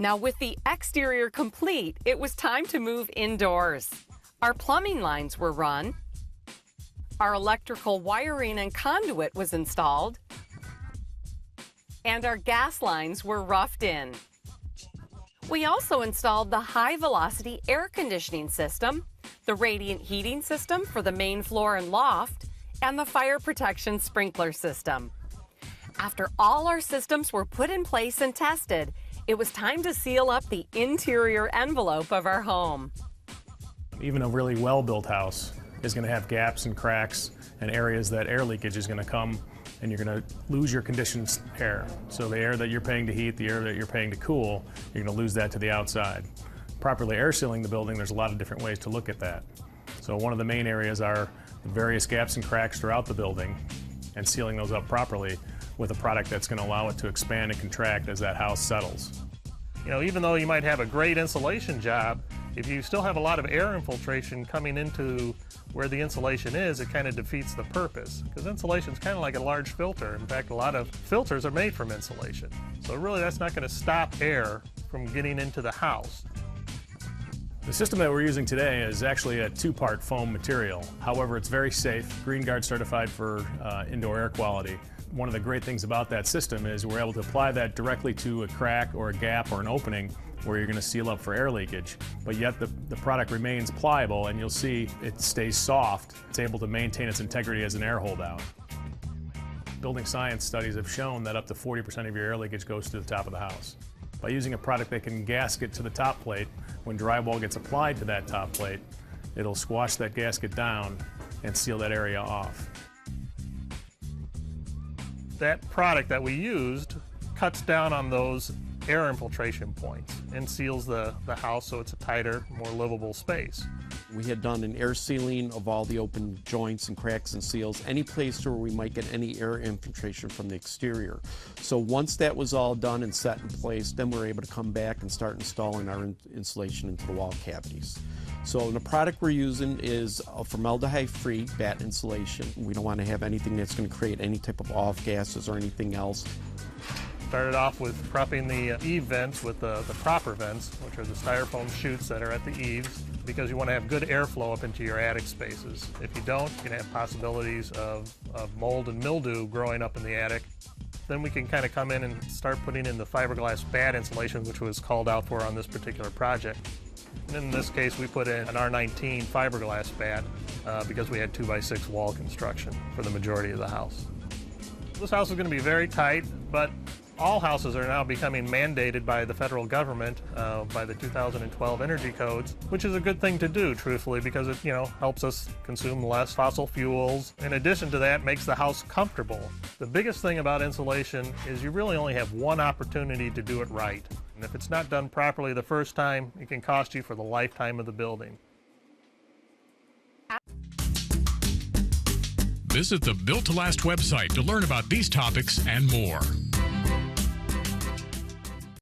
Now, with the exterior complete, it was time to move indoors. Our plumbing lines were run. Our electrical wiring and conduit was installed. And our gas lines were roughed in. We also installed the high-velocity air conditioning system, the radiant heating system for the main floor and loft, and the fire protection sprinkler system. After all our systems were put in place and tested, it was time to seal up the interior envelope of our home. Even a really well-built house is going to have gaps and cracks and areas that air leakage is going to come, and you're going to lose your conditioned air. So the air that you're paying to heat, the air that you're paying to cool, you're going to lose that to the outside. Properly air sealing the building, there's a lot of different ways to look at that. So one of the main areas are the various gaps and cracks throughout the building and sealing those up properly with a product that's going to allow it to expand and contract as that house settles. You know, even though you might have a great insulation job, if you still have a lot of air infiltration coming into where the insulation is, it kind of defeats the purpose. Because insulation is kind of like a large filter. In fact, a lot of filters are made from insulation. So really that's not going to stop air from getting into the house. The system that we're using today is actually a two-part foam material. However, it's very safe, GreenGuard certified for indoor air quality. One of the great things about that system is we're able to apply that directly to a crack or a gap or an opening where you're going to seal up for air leakage, but yet the product remains pliable, and you'll see it stays soft. It's able to maintain its integrity as an air holdout. Building science studies have shown that up to 40% of your air leakage goes to the top of the house. By using a product that can gasket to the top plate, when drywall gets applied to that top plate, it'll squash that gasket down and seal that area off. That product that we used cuts down on those air infiltration points and seals the house so it's a tighter, more livable space. We had done an air sealing of all the open joints and cracks and seals, any place where we might get any air infiltration from the exterior. So once that was all done and set in place, then we're able to come back and start installing our insulation into the wall cavities. So the product we're using is a formaldehyde-free batt insulation. We don't want to have anything that's going to create any type of off gases or anything else. Started off with prepping the eave vents with the proper vents, which are the styrofoam chutes that are at the eaves, because you want to have good airflow up into your attic spaces. If you don't, you can have possibilities of mold and mildew growing up in the attic. Then we can kind of come in and start putting in the fiberglass batt insulation, which was called out for on this particular project. And in this case, we put in an R19 fiberglass batt because we had 2x6 wall construction for the majority of the house. This house is going to be very tight, but all houses are now becoming mandated by the federal government by the 2012 energy codes, which is a good thing to do, truthfully, because it helps us consume less fossil fuels. In addition to that, makes the house comfortable. The biggest thing about insulation is you really only have one opportunity to do it right. And if it's not done properly the first time, it can cost you for the lifetime of the building. Visit the Built to Last website to learn about these topics and more.